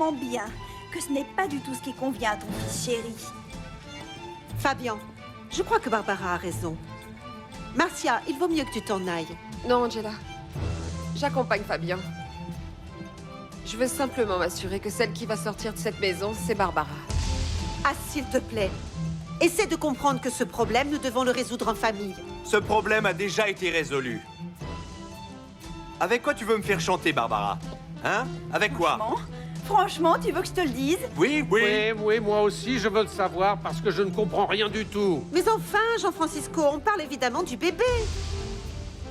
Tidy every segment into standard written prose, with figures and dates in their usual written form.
parfaitement bien que ce n'est pas du tout ce qui convient à ton fils chéri. Fabian, je crois que Barbara a raison. Marcia, il vaut mieux que tu t'en ailles. Non, Angela. J'accompagne Fabien. Je veux simplement m'assurer que celle qui va sortir de cette maison, c'est Barbara. Ah, s'il te plaît. Essaie de comprendre que ce problème, nous devons le résoudre en famille. Ce problème a déjà été résolu. Avec quoi tu veux me faire chanter, Barbara? Hein? Avec quoi? Franchement, tu veux que je te le dise? Oui, oui. Oui, moi aussi, je veux le savoir parce que je ne comprends rien du tout. Mais enfin, Jean-Francisco, on parle évidemment du bébé.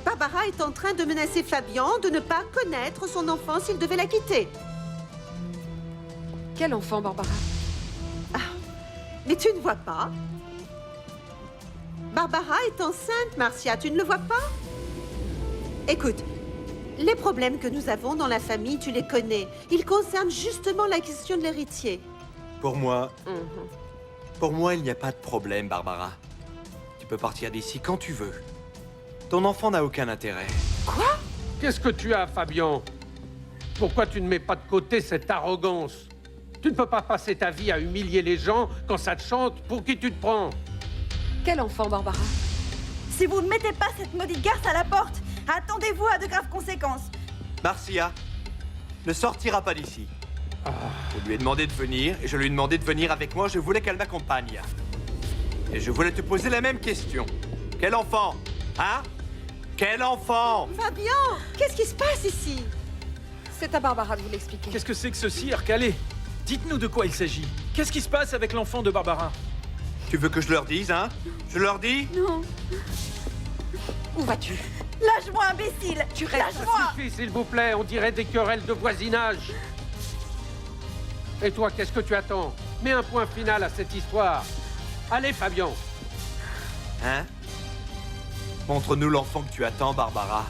Barbara est en train de menacer Fabian de ne pas connaître son enfant s'il devait la quitter. Quel enfant, Barbara? Mais tu ne vois pas? Barbara est enceinte, Marcia, tu ne le vois pas? Écoute, les problèmes que nous avons dans la famille, tu les connais. Ils concernent justement la question de l'héritier. Pour moi, il n'y a pas de problème, Barbara. Tu peux partir d'ici quand tu veux. Ton enfant n'a aucun intérêt. Quoi? Qu'est-ce que tu as, Fabian? Pourquoi tu ne mets pas de côté cette arrogance? Tu ne peux pas passer ta vie à humilier les gens quand ça te chante. Pour qui tu te prends? Quel enfant, Barbara? Si vous ne mettez pas cette maudite garce à la porte, attendez-vous à de graves conséquences. Marcia ne sortira pas d'ici. Je lui ai demandé de venir, et je lui ai demandé de venir avec moi. Je voulais qu'elle m'accompagne. Et je voulais te poser la même question. Quel enfant? Hein? Quel enfant? Fabian, qu'est-ce qui se passe ici? C'est à Barbara de vous l'expliquer. Qu'est-ce que c'est que ce cirque? Allez, dites-nous de quoi il s'agit. Qu'est-ce qui se passe avec l'enfant de Barbara? Tu veux que je leur dise, hein? Je leur dis? Non. Où vas-tu? Lâche-moi, imbécile! Tu restes. Lâche-moi! Ça suffit, s'il vous plaît. On dirait des querelles de voisinage. Et toi, qu'est-ce que tu attends? Mets un point final à cette histoire. Allez, Fabian. Hein? Montre-nous l'enfant que tu attends, Barbara.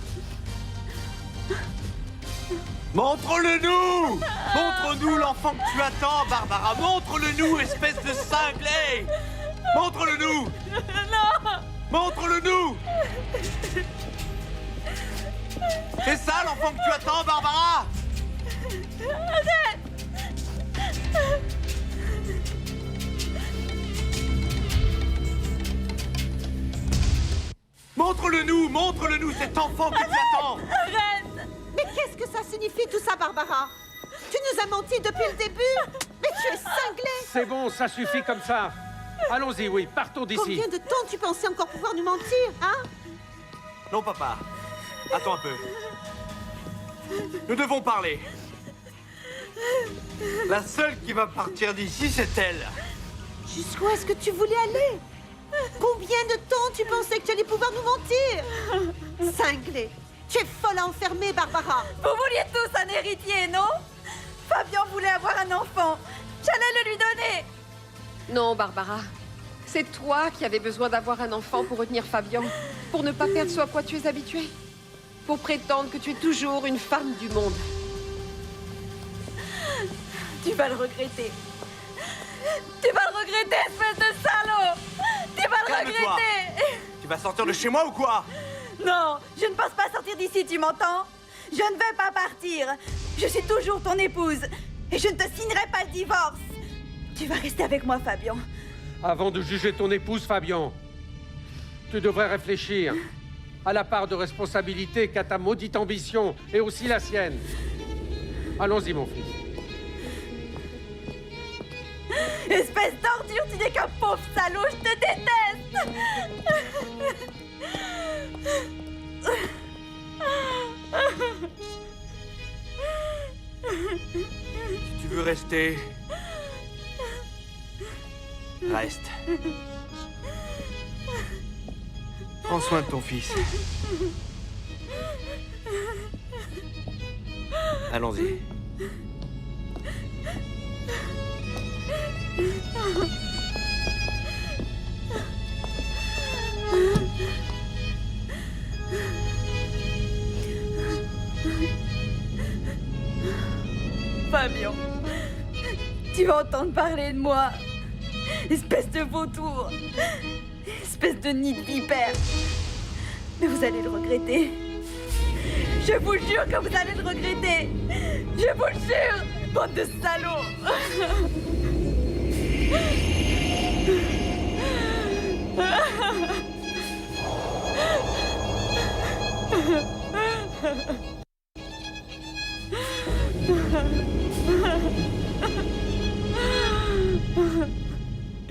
Montre-le-nous! Montre-nous l'enfant que tu attends, Barbara! Montre-le-nous, espèce de cinglé! Montre-le-nous! Non! Montre-le-nous! C'est ça l'enfant que tu attends, Barbara! Montre-le-nous! Montre-le-nous cet enfant que tu attends! Arrête! Mais qu'est-ce que ça signifie tout ça, Barbara? Tu nous as menti depuis le début? Mais tu es cinglé! C'est bon, ça suffit comme ça. Allons-y, oui, partons d'ici. Combien de temps tu pensais encore pouvoir nous mentir, hein? Non, papa. Attends un peu. Nous devons parler. La seule qui va partir d'ici, c'est elle. Jusqu'où est-ce que tu voulais aller? Combien de temps tu pensais que tu allais pouvoir nous mentir? Cinglé! Tu es folle à enfermer, Barbara! Vous vouliez tous un héritier, non? Fabien voulait avoir un enfant. J'allais le lui donner. Non, Barbara. C'est toi qui avais besoin d'avoir un enfant pour retenir Fabien. Pour ne pas perdre ce à quoi tu es habituée. Pour prétendre que tu es toujours une femme du monde. Tu vas le regretter. Tu vas le regretter, espèce de salaud! Tu vas le Calme-toi. regretter! Tu vas sortir de chez moi ou quoi? Non, je ne pense pas sortir d'ici, tu m'entends? Je ne vais pas partir. Je suis toujours ton épouse. Et je ne te signerai pas le divorce. Tu vas rester avec moi, Fabien. Avant de juger ton épouse, Fabian, tu devrais réfléchir à la part de responsabilité qu'a ta maudite ambition et aussi la sienne. Allons-y, mon fils. Espèce d'ordure, tu n'es qu'un pauvre salaud, je te déteste! Si tu veux rester, reste. Prends soin de ton fils. Allons-y. Fabien, tu vas entendre parler de moi. Espèce de vautour. Espèce de nid de vipère. Mais vous allez le regretter. Je vous jure que vous allez le regretter. Je vous le jure. Bande de salauds!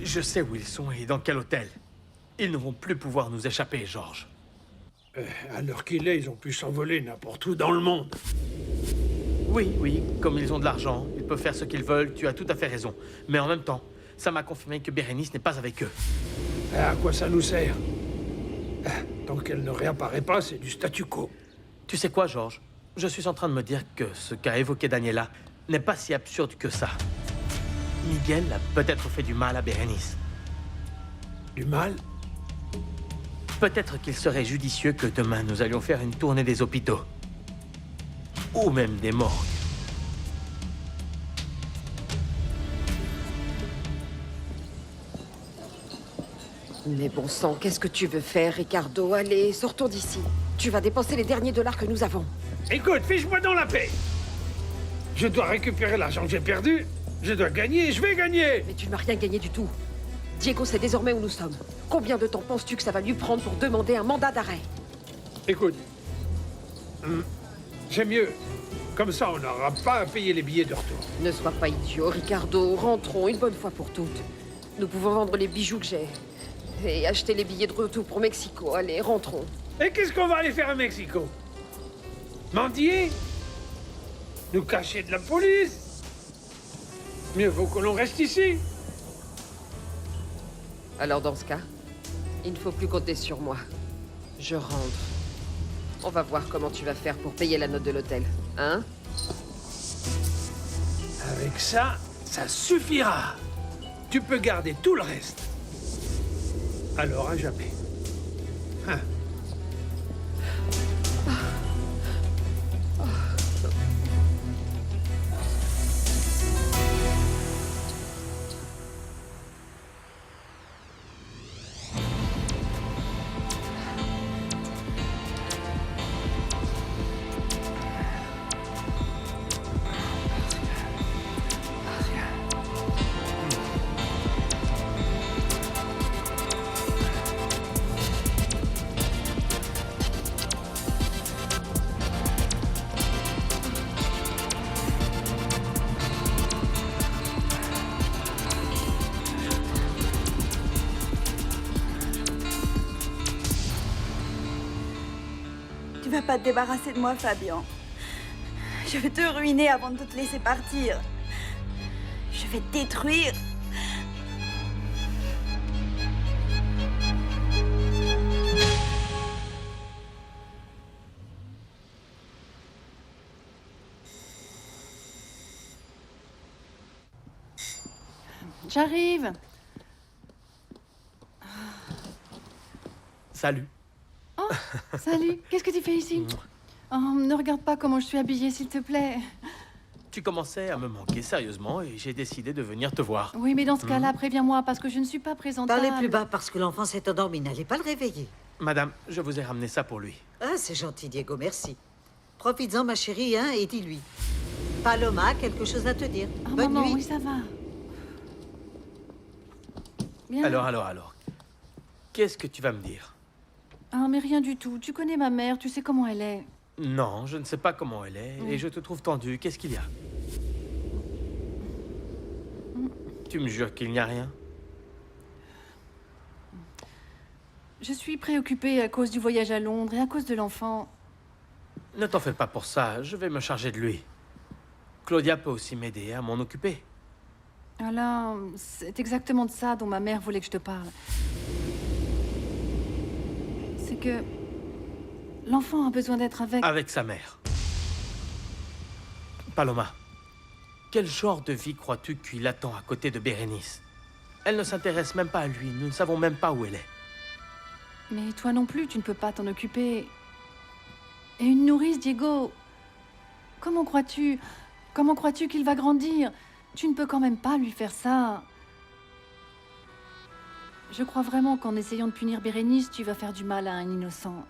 Je sais où ils sont et dans quel hôtel. Ils ne vont plus pouvoir nous échapper, Georges. À l'heure qu'il est, ils ont pu s'envoler n'importe où dans le monde. Oui, oui, comme ils ont de l'argent, ils peuvent faire ce qu'ils veulent, tu as tout à fait raison. Mais en même temps, ça m'a confirmé que Bérénice n'est pas avec eux. À quoi ça nous sert? Tant qu'elle ne réapparaît pas, c'est du statu quo. Tu sais quoi, Georges? Je suis en train de me dire que ce qu'a évoqué Daniela n'est pas si absurde que ça. Miguel a peut-être fait du mal à Bérénice. Du mal? Peut-être qu'il serait judicieux que demain nous allions faire une tournée des hôpitaux. Ou même des morgues. Mais bon sang, qu'est-ce que tu veux faire, Ricardo? Allez, sortons d'ici. Tu vas dépenser les derniers dollars que nous avons. Écoute, fiche-moi dans la paix. Je dois récupérer l'argent que j'ai perdu. Je dois gagner, je vais gagner. Mais tu ne vas rien gagner du tout. Diego sait désormais où nous sommes. Combien de temps penses-tu que ça va lui prendre pour demander un mandat d'arrêt? Écoute, c'est mieux. Comme ça, on n'aura pas à payer les billets de retour. Ne sois pas idiot, Ricardo. Rentrons une bonne fois pour toutes. Nous pouvons vendre les bijoux que j'ai. Et acheter les billets de retour pour Mexico. Allez, rentrons. Et qu'est-ce qu'on va aller faire à Mexico? Mendier? Nous cacher de la police? Mieux vaut que l'on reste ici. Alors dans ce cas, il ne faut plus compter sur moi. Je rentre. On va voir comment tu vas faire pour payer la note de l'hôtel. Hein? Avec ça, ça suffira. Tu peux garder tout le reste. Alors à jamais. Hein. Tu vas pas te débarrasser de moi, Fabian. Je vais te ruiner avant de te laisser partir. Je vais te détruire. J'arrive. Salut. Oh, salut. Qu'est-ce que tu fais ici? Oh, ne regarde pas comment je suis habillée, s'il te plaît. Tu commençais à me manquer sérieusement et j'ai décidé de venir te voir. Oui, mais dans ce cas-là, préviens-moi, parce que je ne suis pas présentable. Parlez plus bas parce que l'enfant s'est endormi. N'allez pas le réveiller. Madame, je vous ai ramené ça pour lui. Ah, c'est gentil, Diego, merci. Profites-en, ma chérie, hein, et dis-lui. Paloma a quelque chose à te dire. Ah, Bonne maman, nuit. oui, ça va. Bien. Alors. Qu'est-ce que tu vas me dire? Ah, mais rien du tout. Tu connais ma mère, tu sais comment elle est. Non, je ne sais pas comment elle est et je te trouve tendu. Qu'est-ce qu'il y a? Tu me jures qu'il n'y a rien? Je suis préoccupée à cause du voyage à Londres et à cause de l'enfant. Ne t'en fais pas pour ça, je vais me charger de lui. Claudia peut aussi m'aider à m'en occuper. Alain, c'est exactement de ça dont ma mère voulait que je te parle. C'est que l'enfant a besoin d'être avec... Avec sa mère. Paloma, quel genre de vie crois-tu qu'il attend à côté de Bérénice? Elle ne s'intéresse même pas à lui, nous ne savons même pas où elle est. Mais toi non plus, tu ne peux pas t'en occuper. Et une nourrice, Diego. Comment crois-tu qu'il va grandir? Tu ne peux quand même pas lui faire ça. Je crois vraiment qu'en essayant de punir Bérénice, tu vas faire du mal à un innocent.